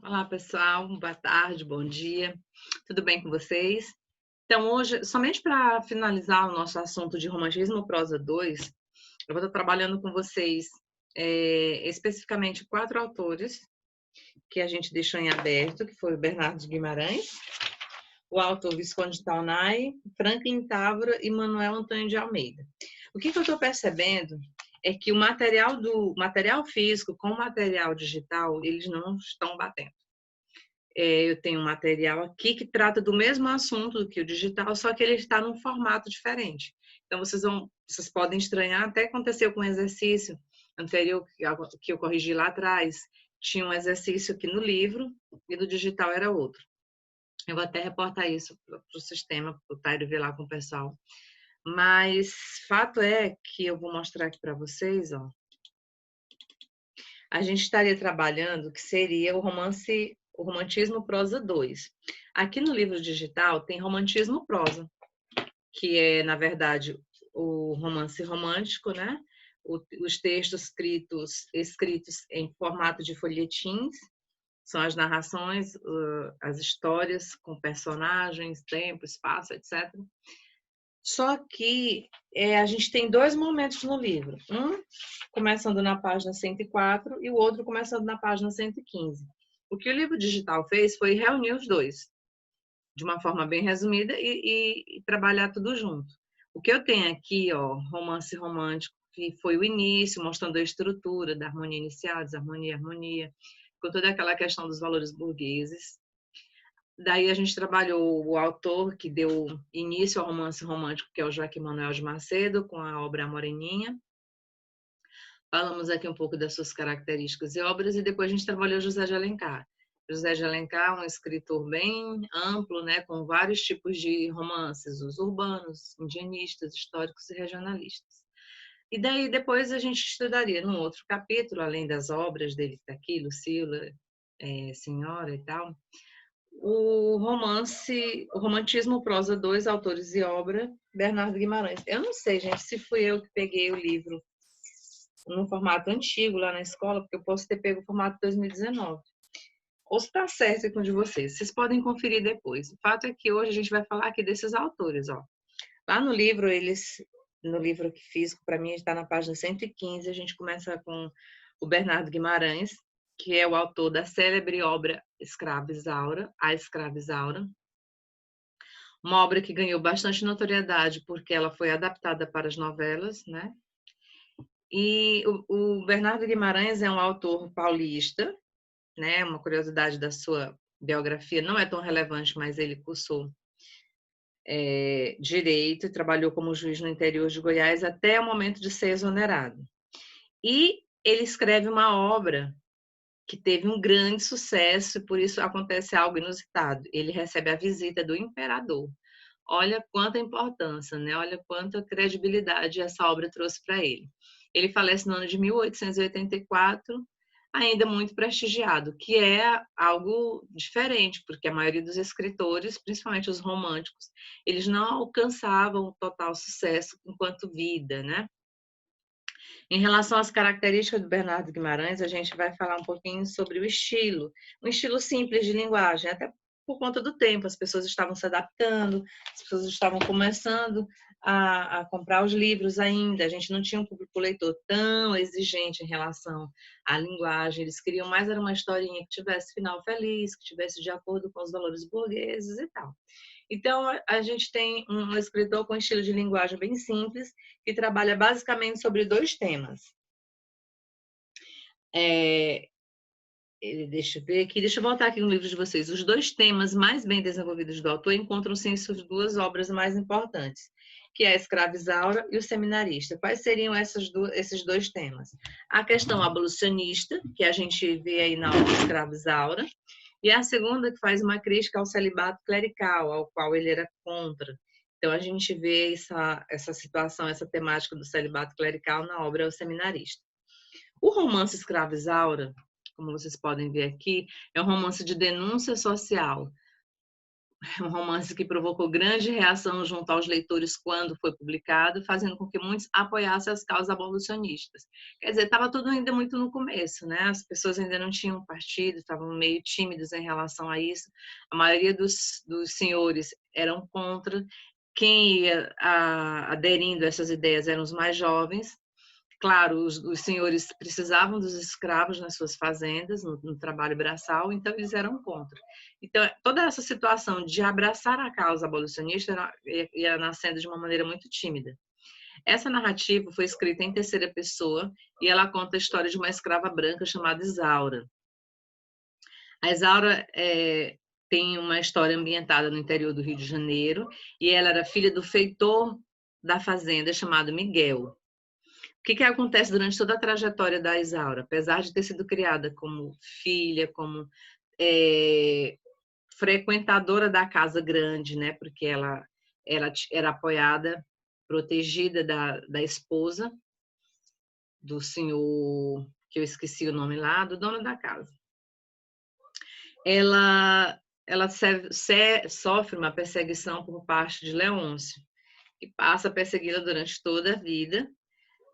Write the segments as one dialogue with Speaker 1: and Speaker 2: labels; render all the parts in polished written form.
Speaker 1: Olá, pessoal. Boa tarde, bom dia. Tudo bem com vocês? Então, hoje, somente para finalizar o nosso assunto de romantismo prosa 2, eu vou estar trabalhando com vocês especificamente quatro autores que a gente deixou em aberto, que foi o Bernardo de Guimarães, o autor Visconde de Taunay, Franklin Távora e Manuel Antônio de Almeida. O que eu estou percebendo é que o material físico com o material digital, eles não estão batendo. Eu tenho um material aqui que trata do mesmo assunto do que o digital, só que ele está num formato diferente. Então, vocês podem estranhar, até aconteceu com um exercício anterior que eu corrigi lá atrás. Tinha um exercício aqui no livro e no digital era outro. Eu vou até reportar isso para o sistema, para o Tairo ver lá com o pessoal. Mas fato é que eu vou mostrar aqui para vocês, ó. A gente estaria trabalhando que seria o romantismo prosa 2. Aqui no livro digital tem romantismo prosa, que é, na verdade, o romance romântico, né? Os textos escritos em formato de folhetins, são as narrações, as histórias com personagens, tempo, espaço, etc. Só que a gente tem dois momentos no livro. Um começando na página 104 e o outro começando na página 115. O que o livro digital fez foi reunir os dois, de uma forma bem resumida, e trabalhar tudo junto. O que eu tenho aqui, ó, romance romântico, que foi o início, mostrando a estrutura da harmonia inicial, desarmonia, harmonia, com toda aquela questão dos valores burgueses. Daí a gente trabalhou o autor que deu início ao romance romântico, que é o Joaquim Manuel de Macedo, com a obra A Moreninha. Falamos aqui um pouco das suas características e obras, e depois a gente trabalhou José de Alencar. José de Alencar é um escritor bem amplo, né, com vários tipos de romances, os urbanos, indianistas, históricos e regionalistas. E daí depois a gente estudaria num outro capítulo, além das obras dele que está aqui, Lucila, Senhora e tal, o romantismo prosa 2, autores e obra, Bernardo Guimarães. Eu não sei, gente, se fui eu que peguei o livro no formato antigo lá na escola, porque eu posso ter pego o formato 2019. Ou se está certo com o de vocês. Vocês podem conferir depois. O fato é que hoje a gente vai falar aqui desses autores, ó. Lá no livro, no livro que fiz, para mim, está na página 115, a gente começa com o Bernardo Guimarães, que é o autor da célebre obra Escrava Isaura, A Escrava Isaura, uma obra que ganhou bastante notoriedade porque ela foi adaptada para as novelas, né? E o Bernardo Guimarães é um autor paulista, né? Uma curiosidade da sua biografia, não é tão relevante, mas ele cursou direito e trabalhou como juiz no interior de Goiás até o momento de ser exonerado. E ele escreve uma obra que teve um grande sucesso e por isso acontece algo inusitado. Ele recebe a visita do imperador. Olha quanta importância, né? Olha quanta credibilidade essa obra trouxe para ele. Ele falece no ano de 1884, ainda muito prestigiado, que é algo diferente, porque a maioria dos escritores, principalmente os românticos, eles não alcançavam o total sucesso enquanto vida, né? Em relação às características do Bernardo Guimarães, a gente vai falar um pouquinho sobre o estilo, um estilo simples de linguagem, até por conta do tempo, as pessoas estavam se adaptando, as pessoas estavam começando a comprar os livros ainda, a gente não tinha um público leitor tão exigente em relação à linguagem, eles queriam mais era uma historinha que tivesse final feliz, que tivesse de acordo com os valores burgueses e tal. Então, a gente tem um escritor com estilo de linguagem bem simples, que trabalha basicamente sobre dois temas. Deixa eu ver aqui, deixa eu voltar aqui no livro de vocês. Os dois temas mais bem desenvolvidos do autor encontram-se em suas duas obras mais importantes, que é a Escrava Isaura e o Seminarista. Quais seriam esses dois temas? A questão abolicionista, que a gente vê aí na obra Escrava Isaura, e a segunda que faz uma crítica ao celibato clerical, ao qual ele era contra. Então, a gente vê essa situação, essa temática do celibato clerical na obra O Seminarista. O romance Escrava Isaura, como vocês podem ver aqui, é um romance de denúncia social. um romance que provocou grande reação junto aos leitores quando foi publicado, fazendo com que muitos apoiassem as causas abolicionistas. Quer dizer, estava tudo ainda muito no começo, né? As pessoas ainda não tinham partido, estavam meio tímidas em relação a isso. A maioria dos senhores eram contra. Quem ia aderindo a essas ideias eram os mais jovens. Claro, os senhores precisavam dos escravos nas suas fazendas, no trabalho braçal, então eles eram contra. Então, toda essa situação de abraçar a causa abolicionista ia nascendo de uma maneira muito tímida. Essa narrativa foi escrita em terceira pessoa e ela conta a história de uma escrava branca chamada Isaura. A Isaura tem uma história ambientada no interior do Rio de Janeiro e ela era filha do feitor da fazenda chamado Miguel. O que acontece durante toda a trajetória da Isaura? Apesar de ter sido criada como filha, como frequentadora da casa grande, né? Porque ela era apoiada, protegida da esposa do senhor, que eu esqueci o nome lá, do dono da casa. Ela sofre uma perseguição por parte de Leôncio, que passa a persegui-la durante toda a vida.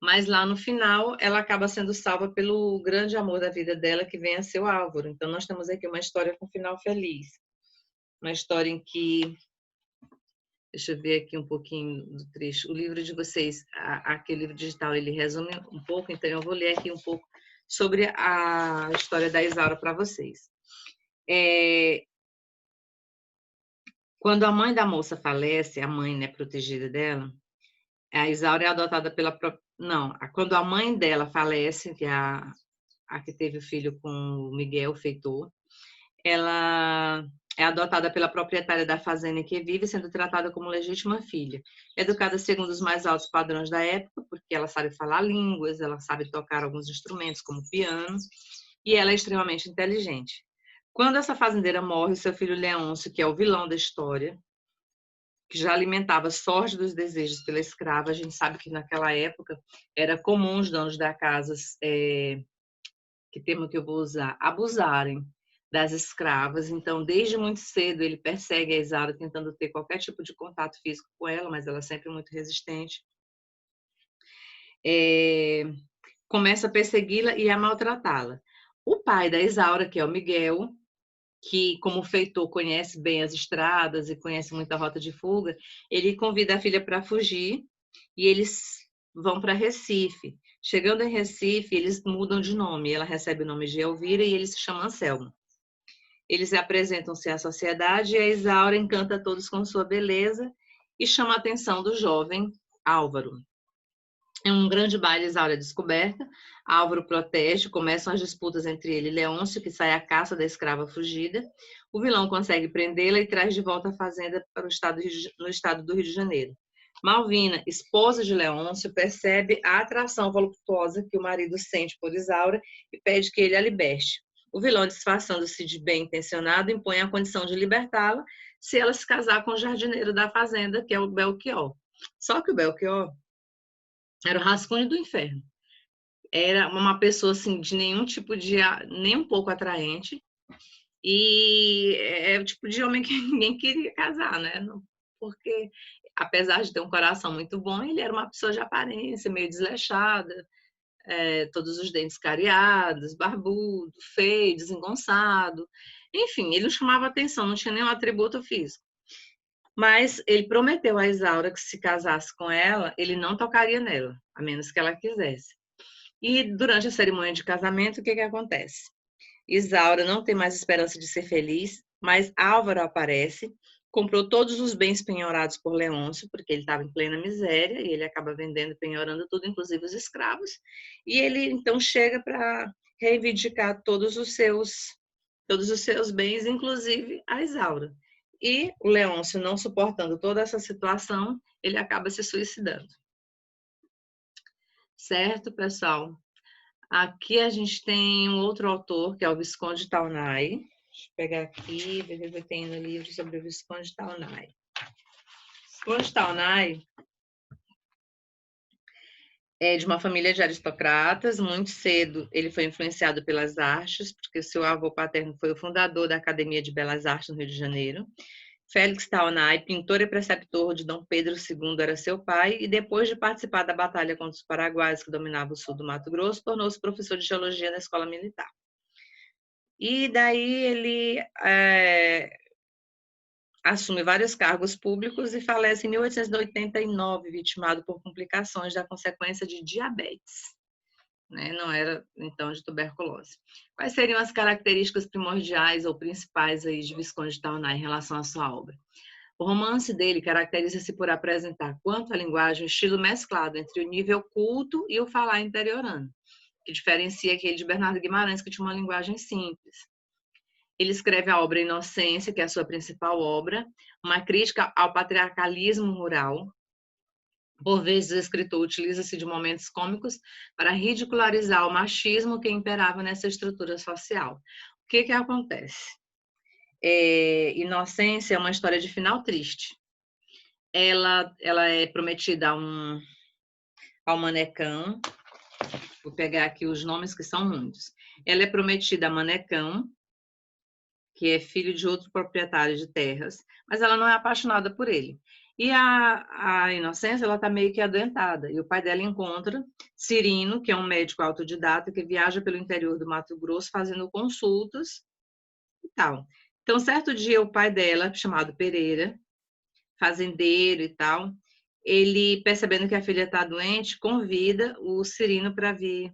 Speaker 1: Mas lá no final, ela acaba sendo salva pelo grande amor da vida dela, que vem a ser o Álvaro. Então, nós temos aqui uma história com final feliz. Uma história em que... Deixa eu ver aqui um pouquinho do trecho. O livro de vocês, aquele livro digital, ele resume um pouco, então eu vou ler aqui um pouco sobre a história da Isaura para vocês. Quando a mãe da moça falece, a mãe, né, protegida dela, a Isaura é adotada pela própria... Não, quando a mãe dela falece, que é a que teve o filho com o Miguel, o feitor, ela é adotada pela proprietária da fazenda em que vive, sendo tratada como legítima filha. Educada segundo os mais altos padrões da época, porque ela sabe falar línguas, ela sabe tocar alguns instrumentos, como piano, e ela é extremamente inteligente. Quando essa fazendeira morre, seu filho Leôncio, que é o vilão da história, que já alimentava sórdidos desejos pela escrava. A gente sabe que naquela época era comum os donos da casa, que termo que eu vou usar, abusarem das escravas. Então, desde muito cedo, ele persegue a Isaura, tentando ter qualquer tipo de contato físico com ela, mas ela é sempre muito resistente. Começa a persegui-la e a maltratá-la. O pai da Isaura, que é o Miguel, que, como feitor, conhece bem as estradas e conhece muita rota de fuga, ele convida a filha para fugir e eles vão para Recife. Chegando em Recife, eles mudam de nome. Ela recebe o nome de Elvira e ele se chama Anselmo. Eles apresentam-se à sociedade e a Isaura encanta todos com sua beleza e chama a atenção do jovem Álvaro. É um grande baile, Isaura é descoberta. Álvaro protege, começam as disputas entre ele e Leôncio, que sai à caça da escrava fugida. O vilão consegue prendê-la e traz de volta a fazenda para no estado do Rio de Janeiro. Malvina, esposa de Leôncio, percebe a atração voluptuosa que o marido sente por Isaura e pede que ele a liberte. O vilão, disfarçando-se de bem-intencionado, impõe a condição de libertá-la se ela se casar com o jardineiro da fazenda, que é o Belchior. Só que o Belchior era o rascunho do inferno. Era uma pessoa assim de nenhum tipo de... nem um pouco atraente. E é o tipo de homem que ninguém queria casar, né? Porque, apesar de ter um coração muito bom, ele era uma pessoa de aparência, meio desleixada, todos os dentes cariados, barbudo, feio, desengonçado. Enfim, ele não chamava atenção, não tinha nenhum atributo físico. Mas ele prometeu a Isaura que se casasse com ela, ele não tocaria nela, a menos que ela quisesse. E durante a cerimônia de casamento, o que acontece? Isaura não tem mais esperança de ser feliz, mas Álvaro aparece, comprou todos os bens penhorados por Leôncio, porque ele estava em plena miséria, e ele acaba vendendo, penhorando tudo, inclusive os escravos. E ele então chega para reivindicar todos os seus bens, inclusive a Isaura. E o Leôncio, não suportando toda essa situação, ele acaba se suicidando. Certo, pessoal? Aqui a gente tem um outro autor, que é o Visconde Taunay. Deixa eu pegar aqui, ver o que tem no livro sobre o Visconde Taunay. Visconde Taunay é de uma família de aristocratas. Muito cedo ele foi influenciado pelas artes, porque seu avô paterno foi o fundador da Academia de Belas Artes no Rio de Janeiro. Félix Taunay, pintor e preceptor de Dom Pedro II, era seu pai, e depois de participar da batalha contra os paraguaios que dominavam o sul do Mato Grosso, tornou-se professor de geologia na escola militar. E daí ele assume vários cargos públicos e falece em 1889, vitimado por complicações da consequência de diabetes. Né? Não era, então, de tuberculose. Quais seriam as características primordiais ou principais aí de Visconde de Tauná em relação à sua obra? O romance dele caracteriza-se por apresentar, quanto à linguagem, um estilo mesclado entre o nível culto e o falar interiorano, que diferencia aquele de Bernardo Guimarães, que tinha uma linguagem simples. Ele escreve a obra Inocência, que é a sua principal obra, uma crítica ao patriarcalismo rural. Por vezes, o escritor utiliza-se de momentos cômicos para ridicularizar o machismo que imperava nessa estrutura social. O que acontece? Inocência é uma história de final triste. Ela é prometida ao Manecão. Vou pegar aqui os nomes, que são muitos. Ela é prometida a Manecão, que é filho de outro proprietário de terras, mas ela não é apaixonada por ele. E a Inocência, ela está meio que adoentada. E o pai dela encontra Cirino, que é um médico autodidata, que viaja pelo interior do Mato Grosso fazendo consultas e tal. Então, certo dia, o pai dela, chamado Pereira, fazendeiro e tal, ele, percebendo que a filha está doente, convida o Cirino para vir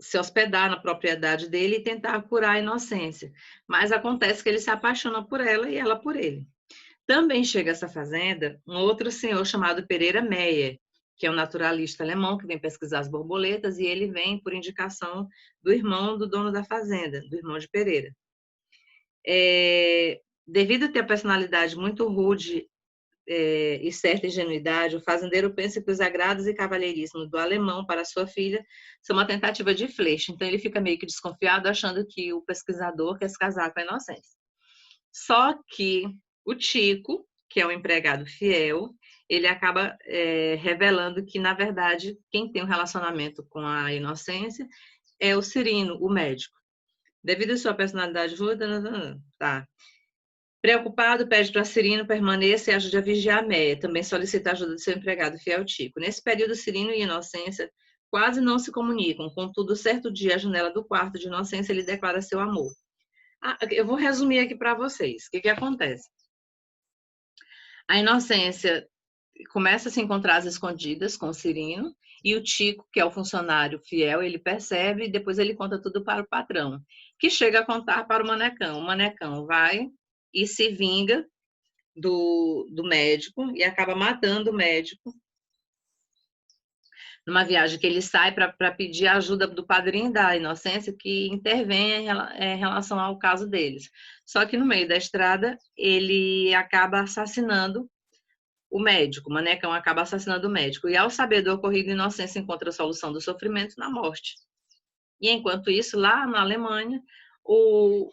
Speaker 1: se hospedar na propriedade dele e tentar curar a Inocência. Mas acontece que ele se apaixona por ela e ela por ele. Também chega a essa fazenda um outro senhor chamado Pereira Meyer, que é um naturalista alemão que vem pesquisar as borboletas, e ele vem por indicação do irmão do dono da fazenda, do irmão de Pereira. Devido a ter a personalidade muito rude e certa ingenuidade, o fazendeiro pensa que os agrados e cavalheirismo do alemão para sua filha são uma tentativa de flecha. Então ele fica meio que desconfiado, achando que o pesquisador quer se casar com a Inocência. Só que o Tico, que é um empregado fiel, ele acaba revelando que, na verdade, quem tem um relacionamento com a Inocência é o Cirino, o médico. Devido à sua personalidade rude, tá. Preocupado, pede para Cirino permaneça e ajude a vigiar a Meia. Também solicita a ajuda do seu empregado fiel Tico. Nesse período, Cirino e Inocência quase não se comunicam. Contudo, certo dia, à janela do quarto de Inocência, ele declara seu amor. Eu vou resumir aqui para vocês. O que acontece? A Inocência começa a se encontrar às escondidas com o Cirino, e o Tico, que é o funcionário fiel, ele percebe e depois ele conta tudo para o patrão, que chega a contar para o Manecão. O Manecão vai e se vinga do médico e acaba matando o médico numa viagem que ele sai para pedir a ajuda do padrinho da Inocência, que intervém em relação ao caso deles. Só que no meio da estrada ele acaba assassinando o médico, o Manecão acaba assassinando o médico, e ao saber do ocorrido, Inocência encontra a solução do sofrimento na morte. E enquanto isso, lá na Alemanha, o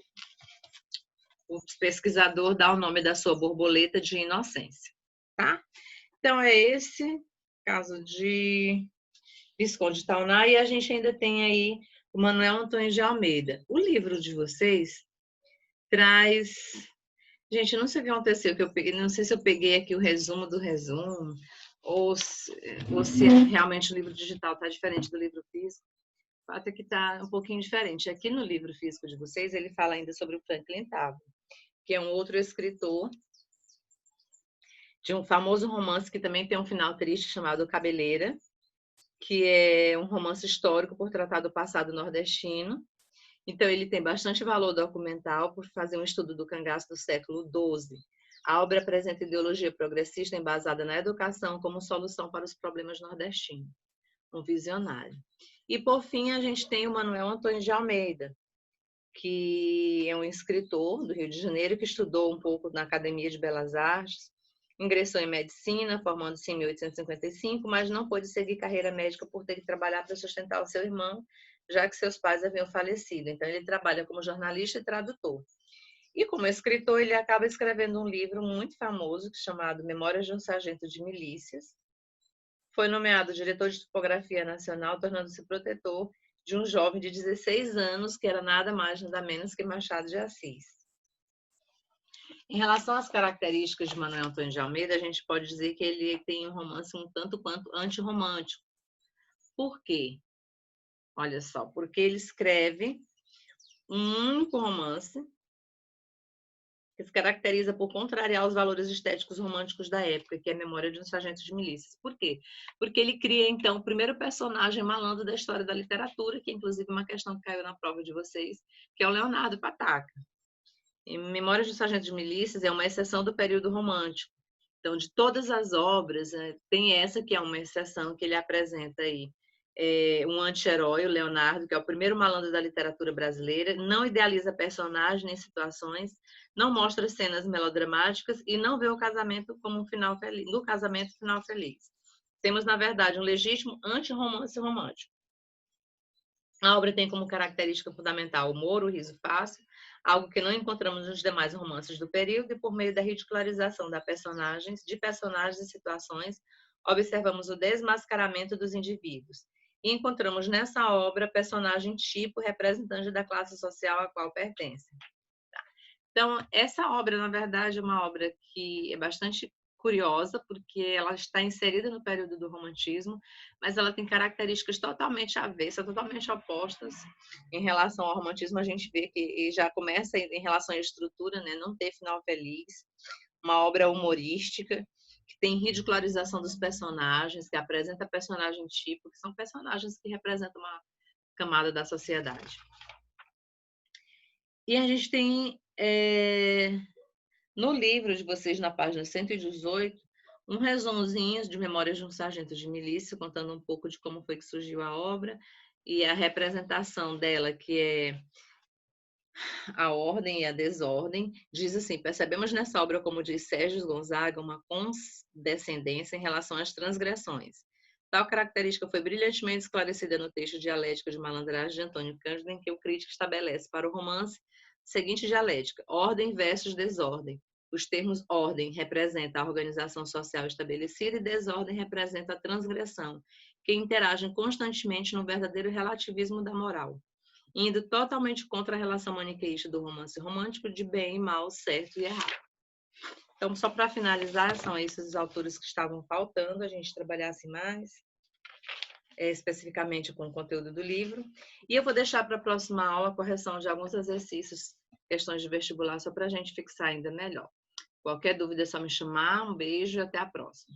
Speaker 1: pesquisador dá o nome da sua borboleta de Inocência, tá? Então, é esse caso de Visconde de Tauná, e a gente ainda tem aí o Manuel Antônio de Almeida. O livro de vocês traz... Gente, eu não sei o que aconteceu, que eu peguei, não sei se eu peguei aqui o resumo do resumo, ou se realmente o livro digital está diferente do livro físico. O fato é que está um pouquinho diferente. Aqui no livro físico de vocês, ele fala ainda sobre o Franklin Távora, que é um outro escritor de um famoso romance que também tem um final triste, chamado Cabeleira, que é um romance histórico por tratar do passado nordestino. Então, ele tem bastante valor documental por fazer um estudo do cangaço do século XII. A obra apresenta ideologia progressista embasada na educação como solução para os problemas nordestinos. Um visionário. E, por fim, a gente tem o Manuel Antônio de Almeida, que é um escritor do Rio de Janeiro, que estudou um pouco na Academia de Belas Artes, ingressou em medicina, formando-se em 1855, mas não pôde seguir carreira médica por ter que trabalhar para sustentar o seu irmão, já que seus pais haviam falecido. Então, ele trabalha como jornalista e tradutor. E como escritor, ele acaba escrevendo um livro muito famoso, chamado Memórias de um Sargento de Milícias. Foi nomeado diretor de tipografia nacional, tornando-se protetor de um jovem de 16 anos, que era nada mais, nada menos que Machado de Assis. Em relação às características de Manuel Antônio de Almeida, a gente pode dizer que ele tem um romance um tanto quanto antirromântico. Por quê? Olha só, porque ele escreve um único romance que se caracteriza por contrariar os valores estéticos românticos da época, que é a Memória de um Sargento de Milícias. Por quê? Porque ele cria, então, o primeiro personagem malandro da história da literatura, que é inclusive uma questão que caiu na prova de vocês, que é o Leonardo Pataca. Em Memórias de um Sargento de Milícias é uma exceção do período romântico. Então, de todas as obras, tem essa que é uma exceção que ele apresenta aí. Um anti-herói, o Leonardo, que é o primeiro malandro da literatura brasileira, não idealiza personagens nem situações, não mostra cenas melodramáticas e não vê o casamento como um final feliz, no casamento final feliz. Temos, na verdade, um legítimo anti-romance romântico. A obra tem como característica fundamental o humor, o riso fácil, algo que não encontramos nos demais romances do período, e por meio da ridicularização de personagens e situações, observamos o desmascaramento dos indivíduos. E encontramos nessa obra personagem tipo representante da classe social a qual pertencem. Então, essa obra, na verdade, é uma obra que é bastante curiosa, porque ela está inserida no período do romantismo, mas ela tem características totalmente avessas, totalmente opostas em relação ao romantismo. A gente vê que já começa em relação à estrutura, né? Não ter final feliz, uma obra humorística, que tem ridicularização dos personagens, que apresenta personagem tipo, que são personagens que representam uma camada da sociedade. E a gente tem no livro de vocês, na página 118, um resumozinho de Memórias de um Sargento de Milícia, contando um pouco de como foi que surgiu a obra e a representação dela, que é a ordem e a desordem. Diz assim: percebemos nessa obra, como diz Sérgio Gonzaga, uma condescendência em relação às transgressões. Tal característica foi brilhantemente esclarecida no texto Dialética de Malandragem de Antônio Cândido, em que o crítico estabelece para o romance a seguinte dialética: ordem versus desordem. Os termos ordem representa a organização social estabelecida e desordem representa a transgressão, que interagem constantemente no verdadeiro relativismo da moral, indo totalmente contra a relação maniqueísta do romance romântico de bem e mal, certo e errado. Então, só para finalizar, são esses os autores que estavam faltando, a gente trabalhasse mais especificamente com o conteúdo do livro. E eu vou deixar para a próxima aula a correção de alguns exercícios, questões de vestibular, só para a gente fixar ainda melhor. Qualquer dúvida é só me chamar. Um beijo e até a próxima.